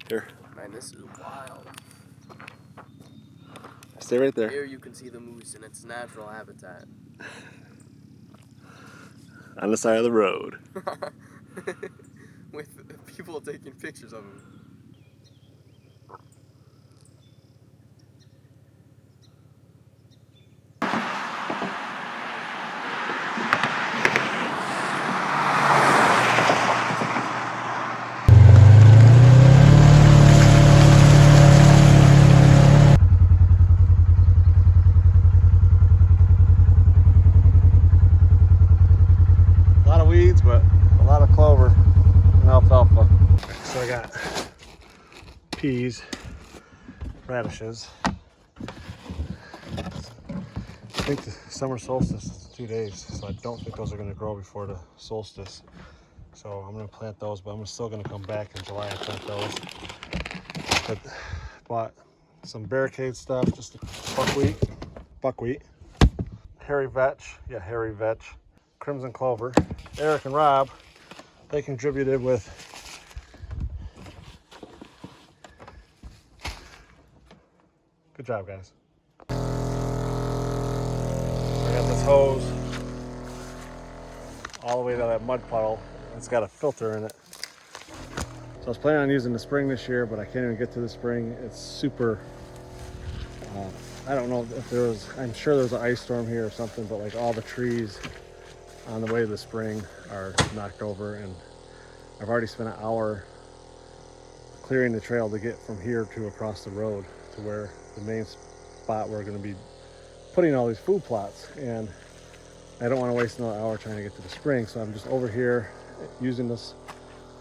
Here. Man, this is wild. Stay right there. Here you can see the moose in its natural habitat. On the side of the road. With people taking pictures of him. A lot of weeds, but a lot of clover and alfalfa. So I got peas, radishes. I think the summer solstice is 2 days, so I don't think those are going to grow before the solstice. So I'm going to plant those, but I'm still going to come back in July and plant those. But bought some barricade stuff, just buckwheat, hairy vetch, crimson clover. Eric and Rob, they contributed with good job, guys. I got this hose all the way to that mud puddle. It's got a filter in it. So I was planning on using the spring this year, but I can't even get to the spring. It's super, I don't know if there was, I'm sure there's an ice storm here or something, but like all the trees on the way to the spring are knocked over, and I've already spent an hour clearing the trail to get from here to across the road to where the main spot we're going to be putting all these food plots, and I don't want to waste another hour trying to get to the spring, so I'm just over here using this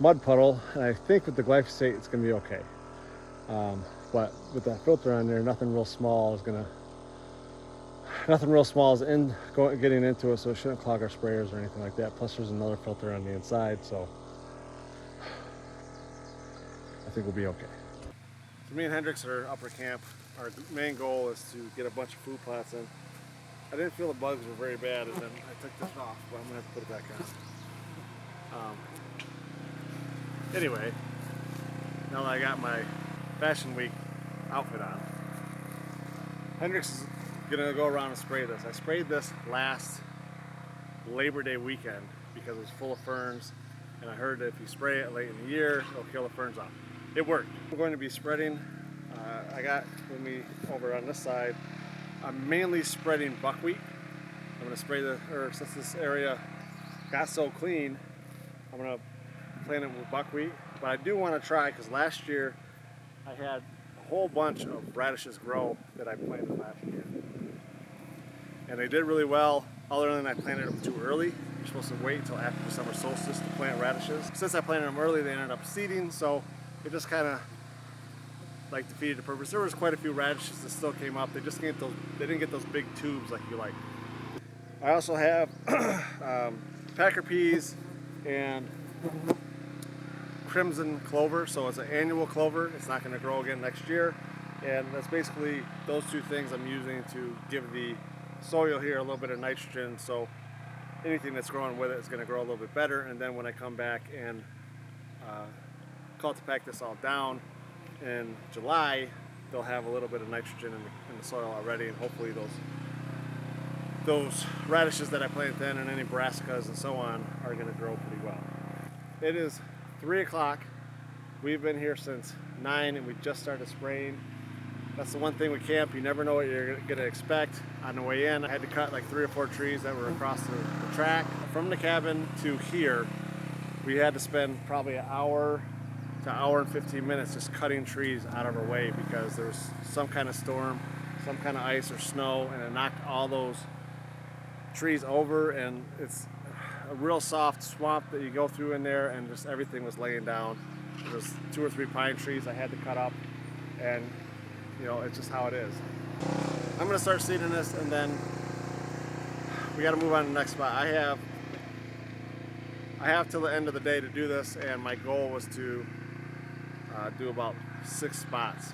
mud puddle, and I think with the glyphosate it's going to be okay. But with that filter on there, nothing real small is getting into it, so it shouldn't clog our sprayers or anything like that. Plus there's another filter on the inside, so I think we'll be okay. So me and Hendrix are upper camp. Our main goal is to get a bunch of food plots in. I didn't feel the bugs were very bad, and then I took this off, but I'm gonna have to put it back on. Anyway, now that I got my Fashion Week outfit on, Hendrix is gonna go around and spray this. I sprayed this last Labor Day weekend because it was full of ferns, and I heard that if you spray it late in the year, it'll kill the ferns off. It worked. I'm going to be spreading, I got with me over on this side, I'm mainly spreading buckwheat. I'm gonna spray since this area got so clean, I'm gonna plant it with buckwheat. But I do wanna try, because last year I had a whole bunch of radishes grow that I planted last year. And they did really well, other than I planted them too early. You're supposed to wait until after the summer solstice to plant radishes. Since I planted them early, they ended up seeding, so it just kind of like defeated the purpose. There was quite a few radishes that still came up. They just didn't get those big tubes like you like. I also have packer peas and crimson clover, so it's an annual clover. It's not going to grow again next year, and that's basically those two things I'm using to give the soil here a little bit of nitrogen, so anything that's growing with it is going to grow a little bit better. And then when I come back and cultipack this all down in July, they'll have a little bit of nitrogen in the soil already, and hopefully those radishes that I planted then and any brassicas and so on are going to grow pretty well. It is 3 o'clock. We've been here since 9 and we just started spraying. That's the one thing with camp, you never know what you're going to expect. On the way in, I had to cut like 3 or 4 trees that were across the track. From the cabin to here, we had to spend probably an hour to an hour and 15 minutes just cutting trees out of our way because there was some kind of storm, some kind of ice or snow, and it knocked all those trees over, and it's a real soft swamp that you go through in there, and just everything was laying down. There's 2 or 3 pine trees I had to cut up, and you know, it's just how it is. I'm gonna start seeding this, and then we got to move on to the next spot. I have till the end of the day to do this, and my goal was to do about 6 spots.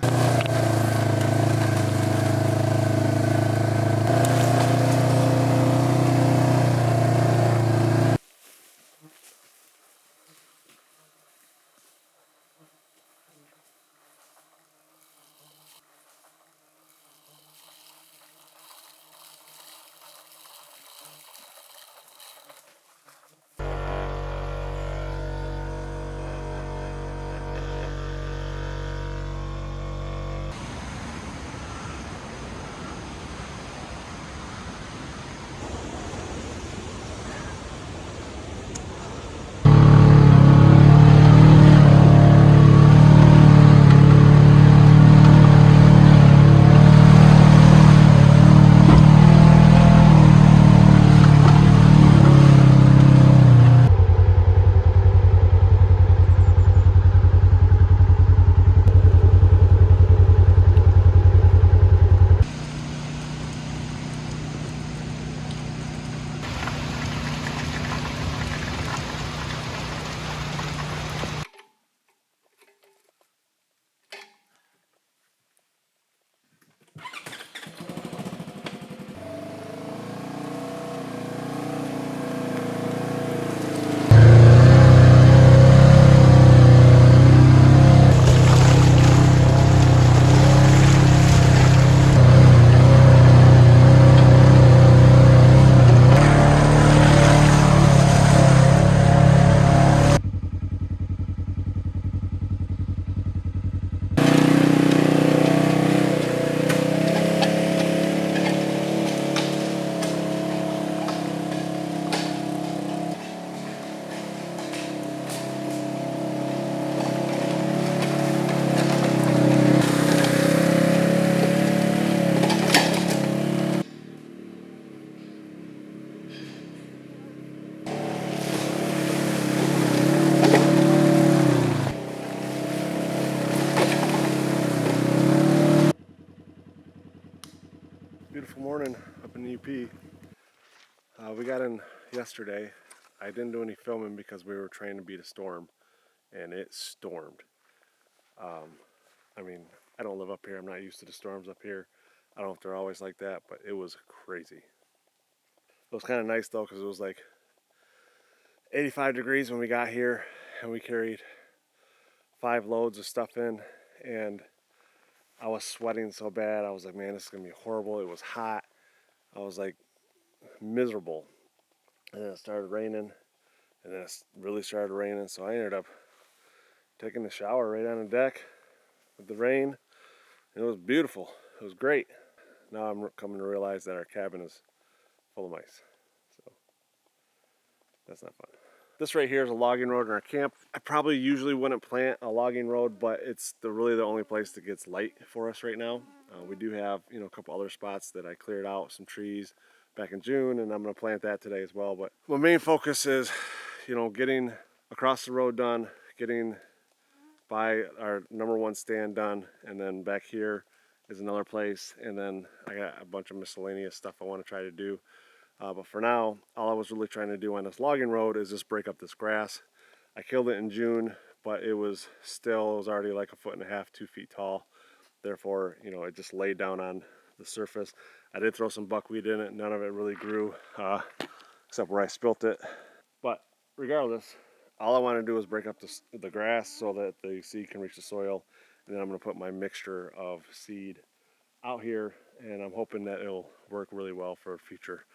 Beautiful morning up in the UP. We got in yesterday. I didn't do any filming because we were trying to beat a storm, and it stormed. I mean, I don't live up here. I'm not used to the storms up here. I don't know if they're always like that, but it was crazy. It was kind of nice though, because it was like 85 degrees when we got here, and we carried 5 loads of stuff in, and I was sweating so bad. I was like, man, this is gonna be horrible. It was hot. I was like miserable. And then it started raining, and then it really started raining, so I ended up taking a shower right on the deck with the rain. It was beautiful. It was great. Now I'm coming to realize that our cabin is full of mice, so that's not fun. This right here is a logging road in our camp. I probably usually wouldn't plant a logging road, but it's really the only place that gets light for us right now. We do have, you know, a couple other spots that I cleared out, some trees back in June, and I'm going to plant that today as well. But my main focus is, you know, getting across the road done, getting by our #1 stand done, and then back here is another place, and then I got a bunch of miscellaneous stuff I want to try to do. But for now, all I was really trying to do on this logging road is just break up this grass. I killed it in June, but it was already like 1.5 feet, 2 feet tall. Therefore, you know, it just laid down on the surface. I did throw some buckwheat in it. None of it really grew, except where I spilt it. But regardless, all I want to do is break up the grass so that the seed can reach the soil. And then I'm going to put my mixture of seed out here, and I'm hoping that it'll work really well for future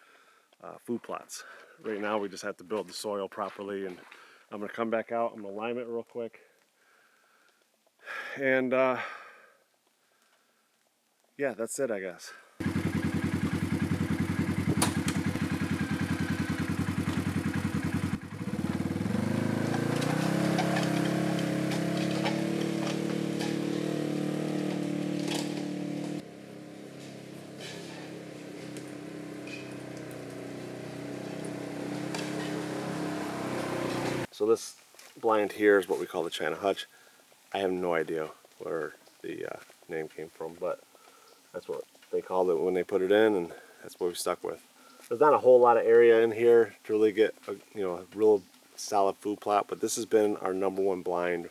food plots. Right now we just have to build the soil properly, and I'm going to come back out. I'm going to lime it real quick. And yeah, that's it, I guess. So this blind here is what we call the China hutch. I have no idea where the name came from, but that's what they called it when they put it in, and that's what we stuck with. There's not a whole lot of area in here to really get a, a real solid food plot, but this has been our #1 blind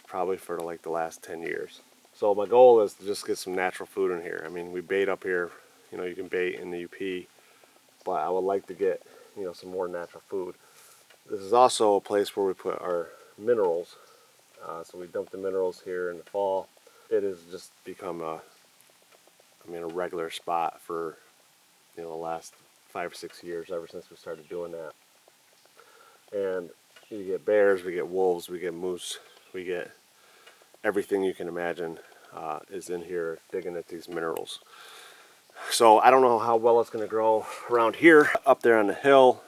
probably for like the last 10 years. So my goal is to just get some natural food in here. I mean, we bait up here, you can bait in the UP, but I would like to get, some more natural food. This is also a place where we put our minerals. So we dump the minerals here in the fall. It has just become a regular spot for, the last 5 or 6 years, ever since we started doing that. And you get bears, we get wolves, we get moose, we get everything you can imagine is in here digging at these minerals. So I don't know how well it's going to grow around here. Up there on the hill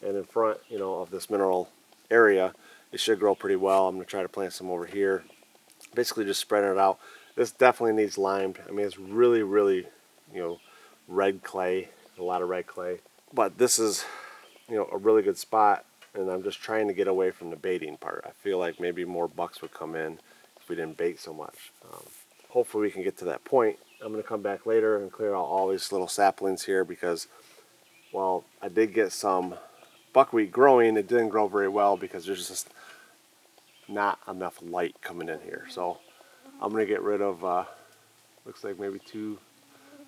and in front, of this mineral area, it should grow pretty well. I'm going to try to plant some over here. Basically just spreading it out. This definitely needs limed. I mean, it's really, really, red clay, a lot of red clay. But this is, a really good spot, and I'm just trying to get away from the baiting part. I feel like maybe more bucks would come in if we didn't bait so much. Hopefully we can get to that point. I'm going to come back later and clear out all these little saplings here because, well, I did get some buckwheat growing. It didn't grow very well because there's just not enough light coming in here. So I'm going to get rid of, looks like maybe 2,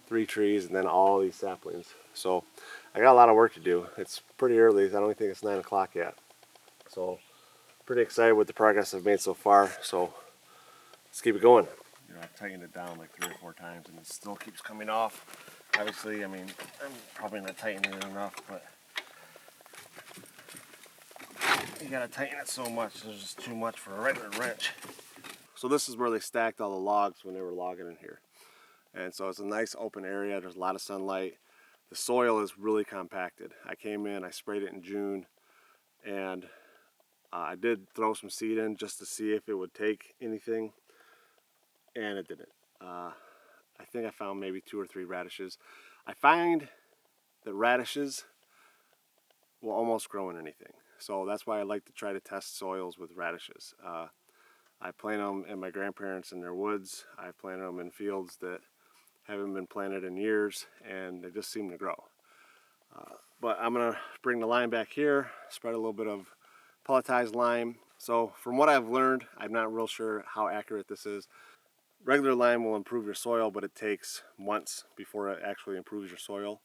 3 trees and then all these saplings. So I got a lot of work to do. It's pretty early. I don't even think it's 9 o'clock yet. So pretty excited with the progress I've made so far. So let's keep it going. I've tightened it down like 3 or 4 times and it still keeps coming off. Obviously, I'm probably not tightening it enough, but you gotta tighten it so much. There's just too much for a regular wrench. So this is where they stacked all the logs when they were logging in here. And so it's a nice open area. There's a lot of sunlight. The soil is really compacted. I came in, I sprayed it in June, and I did throw some seed in just to see if it would take anything, and it didn't. I think I found maybe 2 or 3 radishes. I find that radishes will almost grow in anything. So that's why I like to try to test soils with radishes. I plant them in my grandparents in their woods. I planted them in fields that haven't been planted in years, and they just seem to grow. But I'm gonna bring the lime back here, spread a little bit of pelletized lime. So from what I've learned, I'm not real sure how accurate this is. Regular lime will improve your soil, but it takes months before it actually improves your soil.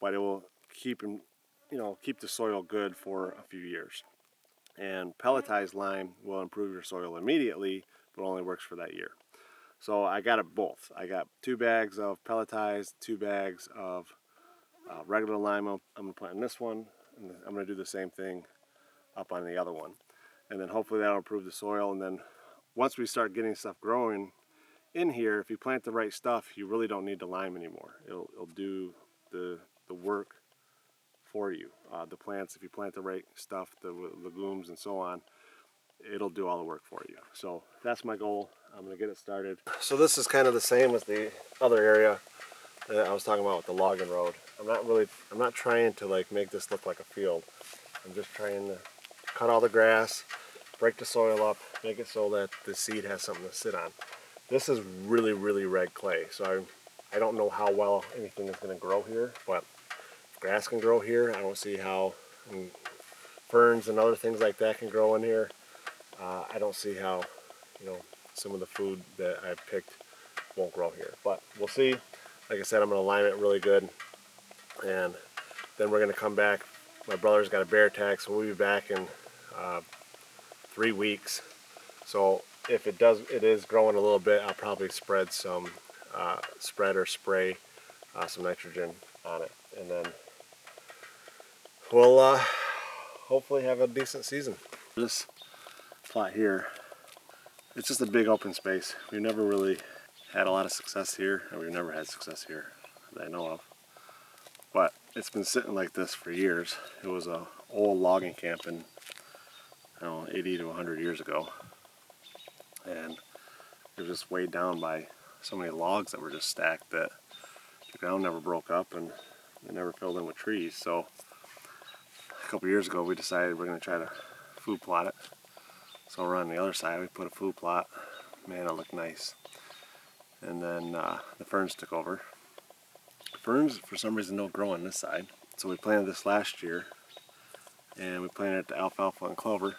But it will keep the soil good for a few years. And pelletized lime will improve your soil immediately, but only works for that year. So I got it both. I got 2 bags of pelletized, 2 bags of regular lime. I'm going to put in this one, and I'm going to do the same thing up on the other one. And then hopefully that'll improve the soil. And then once we start getting stuff growing in here, if you plant the right stuff, you really don't need the lime anymore. It'll do the work for you. The plants, if you plant the right stuff, the legumes and so on, it'll do all the work for you. So that's my goal. I'm going to get it started. So this is kind of the same as the other area that I was talking about with the logging road. I'm not trying to like make this look like a field. I'm just trying to cut all the grass, break the soil up, make it so that the seed has something to sit on. This is really, really red clay, so I don't know how well anything is going to grow here, but if grass can grow here, I don't see how ferns and other things like that can grow in here. I don't see how, some of the food that I've picked won't grow here, but we'll see. Like I said, I'm going to lime it really good, and then we're going to come back. My brother's got a bear attack, so we'll be back in 3 weeks. So if it is growing a little bit, I'll probably spread some, spray some nitrogen on it, and then we'll hopefully have a decent season. This plot here, it's just a big open space. We've never really had a lot of success here, and we've never had success here that I know of. But it's been sitting like this for years. It was an old logging camp in, 80 to 100 years ago. And it was just weighed down by so many logs that were just stacked that the ground never broke up and it never filled in with trees. So couple years ago, we decided we're going to try to food plot it. So we're on the other side, we put a food plot. Man, it looked nice. And then the ferns took over. Ferns, for some reason, don't grow on this side. So we planted this last year, and we planted it to alfalfa and clover.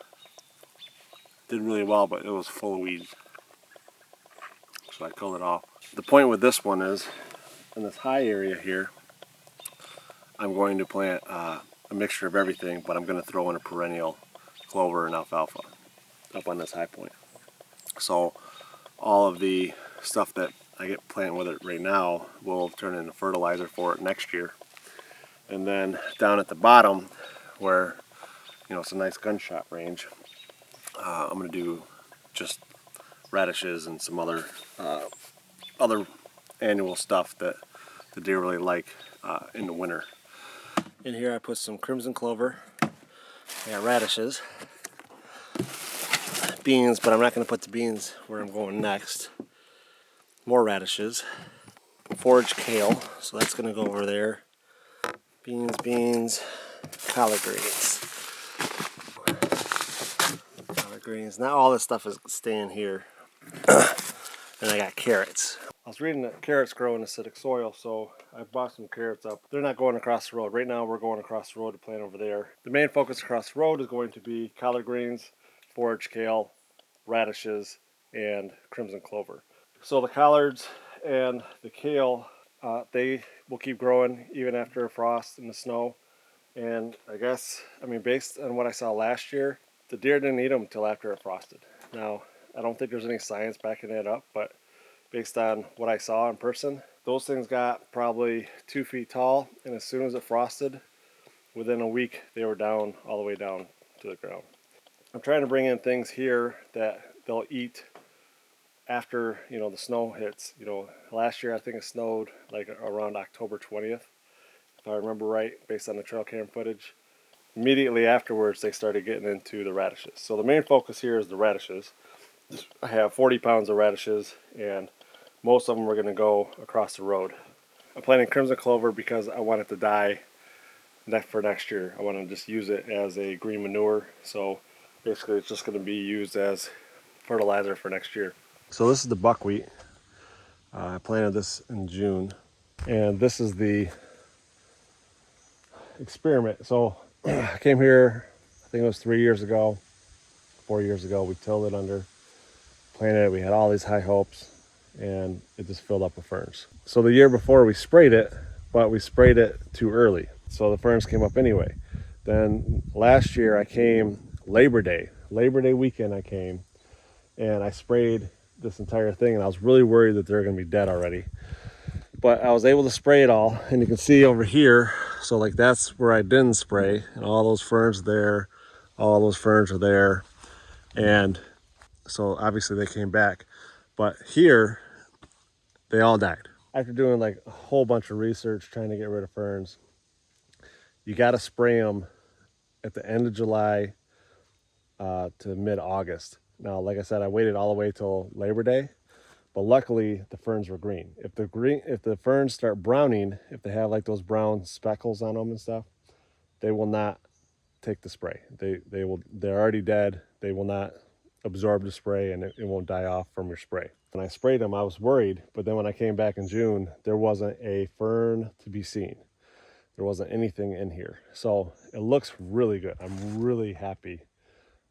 Did really well, but it was full of weeds. So I killed it off. The point with this one is, in this high area here, I'm going to plant a mixture of everything, but I'm going to throw in a perennial clover and alfalfa up on this high point. So all of the stuff that I get planted with it right now will turn into fertilizer for it next year. And then down at the bottom, where it's a nice gunshot range, I'm going to do just radishes and some other annual stuff that the deer really like in the winter. In here I put some crimson clover, I got radishes, beans, but I'm not going to put the beans where I'm going next. More radishes, foraged kale, so that's going to go over there. Beans, collard greens. Not all this stuff is staying here. And I got carrots. I was reading that carrots grow in acidic soil, so I bought some carrots up. They're not going across the road. Right now we're going across the road to plant over there. The main focus across the road is going to be collard greens, foraged kale, radishes, and crimson clover. So the collards and the kale, they will keep growing even after a frost and the snow. And based on what I saw last year, the deer didn't eat them until after it frosted. Now, I don't think there's any science backing that up, but based on what I saw in person, those things got probably 2 feet tall, and as soon as it frosted, within a week, they were down, all the way down to the ground. I'm trying to bring in things here that they'll eat after, the snow hits. Last year I think it snowed like around October 20th, if I remember right, based on the trail cam footage. Immediately afterwards, they started getting into the radishes. So the main focus here is the radishes. I have 40 pounds of radishes, and most of them are going to go across the road. I'm planting crimson clover because I want it to die for next year. I want to just use it as a green manure. So basically it's just going to be used as fertilizer for next year. So this is the buckwheat. I planted this in June, and this is the experiment. So I came here, I think it was 4 years ago. We tilled it under, planted it. We had all these high hopes, and it just filled up with ferns. So the year before we sprayed it, but we sprayed it too early, so the ferns came up anyway. Then last year I came Labor Day weekend, I came and I sprayed this entire thing, and I was really worried that they're going to be dead already. But I was able to spray it all, and you can see over here, so like that's where I didn't spray, and all those ferns there, all those ferns are there, and so obviously they came back. But here, they all died. After doing like a whole bunch of research trying to get rid of ferns, you got to spray them at the end of July to mid-August. Now, like I said, I waited all the way till Labor Day, but luckily the ferns were green. If the ferns start browning, if they have like those brown speckles on them and stuff, they will not take the spray. They're already dead. They will not absorb the spray, and it won't die off from your spray. When I sprayed them, I was worried, but then when I came back in June, there wasn't a fern to be seen. There wasn't anything in here. So it looks really good. I'm really happy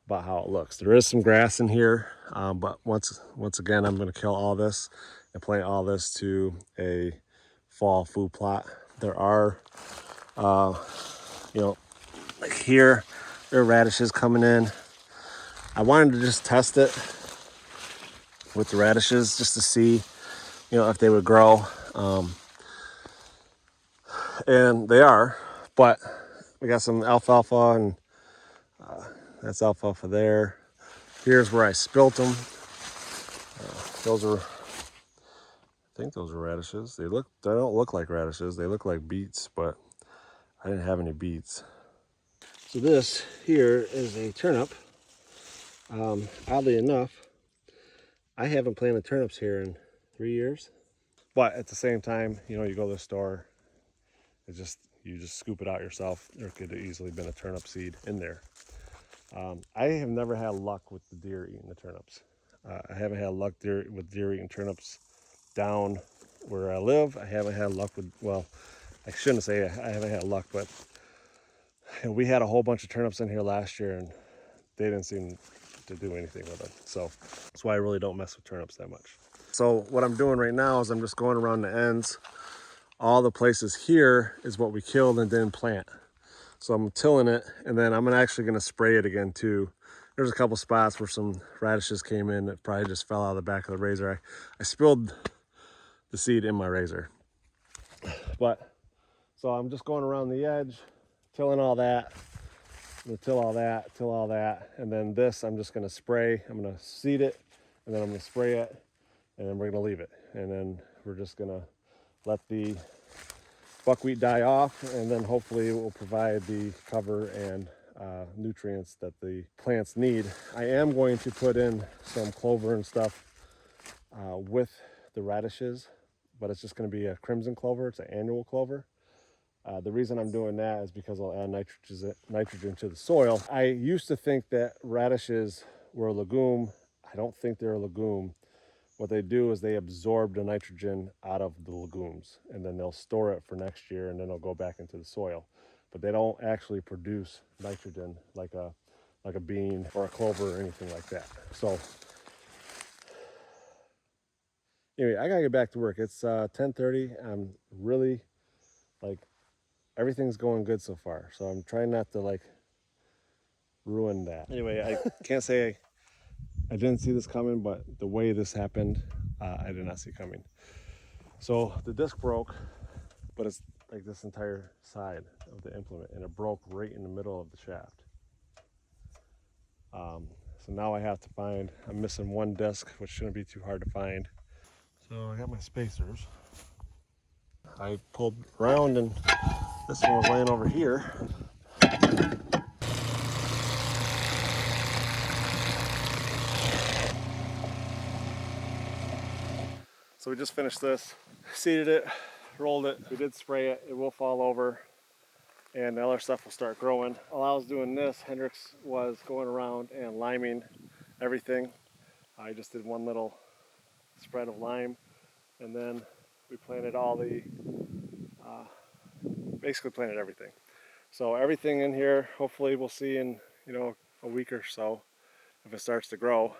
about how it looks. There is some grass in here, but once again, I'm going to kill all this and plant all this to a fall food plot. There are, like here, there are radishes coming in. I wanted to just test it with the radishes just to see, if they would grow. And they are, but we got some alfalfa, and that's alfalfa there. Here's where I spilt them. I think those are radishes. They don't look like radishes. They look like beets, but I didn't have any beets. So this here is a turnip. Oddly enough, I haven't planted turnips here in 3 years. But at the same time, you go to the store, it's just, you just scoop it out yourself. There could have easily been a turnip seed in there. I have never had luck with the deer eating the turnips. I haven't had luck with deer eating turnips down where I live. I haven't had luck with, well, I shouldn't say I haven't had luck, but we had a whole bunch of turnips in here last year and they didn't seem to do anything with them. So that's why I really don't mess with turnips that much. So what I'm doing right now is I'm just going around the ends. All the places here is what we killed and didn't plant. So I'm tilling it, and then I'm actually gonna spray it again too. There's a couple spots where some radishes came in that probably just fell out of the back of the razor. I spilled the seed in my razor. But, so I'm just going around the edge, tilling all that. I'm gonna till all that, till all that. And then this, I'm just gonna spray. I'm gonna seed it, and then I'm gonna spray it, and then we're gonna leave it. And then we're just gonna let the buckwheat die off, and then hopefully it will provide the cover and nutrients that the plants need. I am going to put in some clover and stuff with the radishes, but it's just going to be a crimson clover. It's an annual clover. The reason I'm doing that is because I'll add nitrogen to the soil. I used to think that radishes were a legume. I don't think they're a legume. What they do is they absorb the nitrogen out of the legumes, and then they'll store it for next year, and then it'll go back into the soil. But they don't actually produce nitrogen like a bean or a clover or anything like that. So anyway, I gotta get back to work. It's 10:30. I'm really, like, everything's going good so far. So I'm trying not to, like, ruin that. Anyway, I can't say I didn't see this coming, but the way this happened, I did not see coming. So the disc broke, but it's like this entire side of the implement, and it broke right in the middle of the shaft. So now I have to find, I'm missing one disc, which shouldn't be too hard to find. So I got my spacers. I pulled around and this one was laying over here. So we just finished this, seeded it, rolled it. We did spray it. It will fall over and the other stuff will start growing. While I was doing this, Hendrix was going around and liming everything. I just did one little spread of lime, and then we planted all the, basically planted everything. So everything in here, hopefully we'll see in, a week or so if it starts to grow.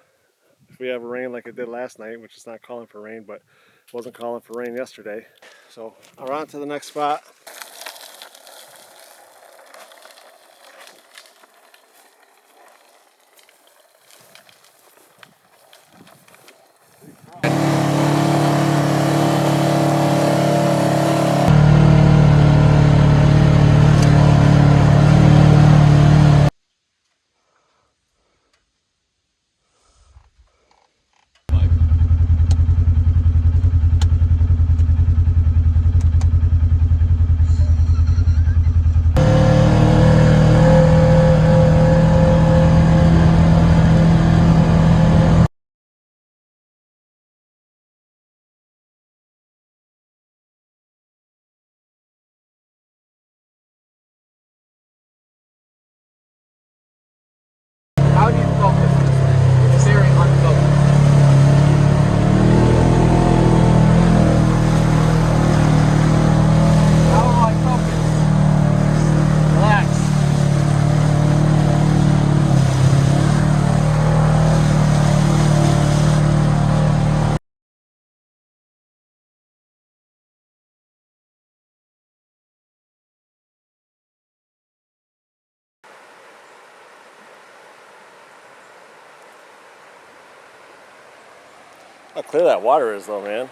If we have a rain like it did last night, which is not calling for rain, but it wasn't calling for rain yesterday. So we're on to the next spot. How do you focus this thing? It's very unfocused. How do I focus? Relax. How clear that water is though, man.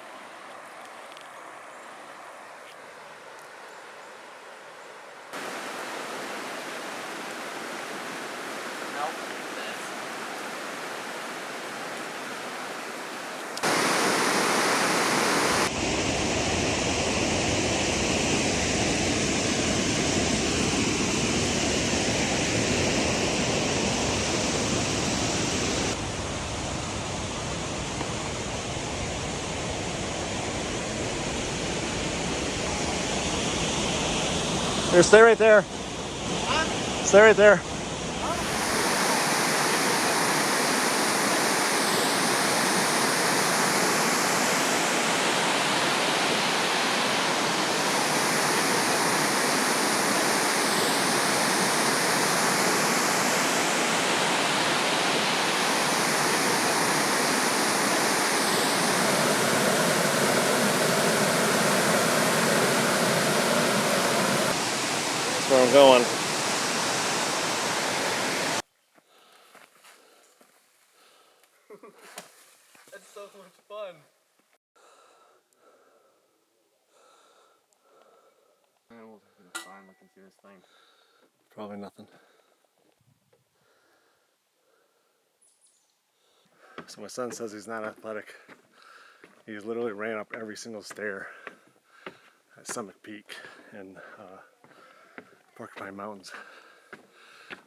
Here, stay right there. Stay right there. That's where I'm going. That's so much fun. We'll find looking through this thing. Probably nothing. So my son says he's not athletic. He's literally ran up every single stair at Summit Peak in Porcupine Mountains.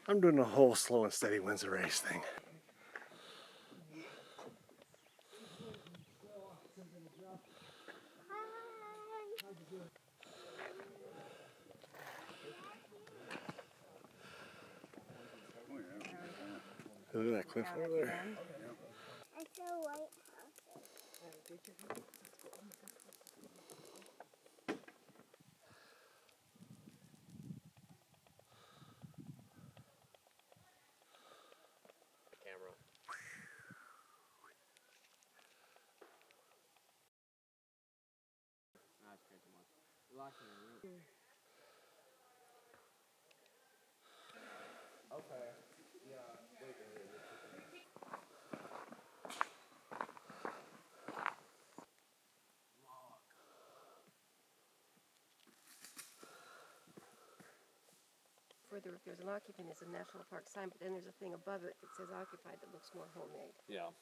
I'm doing the whole slow and steady wins the race thing. Look at that cliff over there. I saw white houses. Camera. That's good too much. Locking in room. Okay. Further, if there's an occupant, it's a national park sign, but then there's a thing above it that says occupied that looks more homemade. Yeah.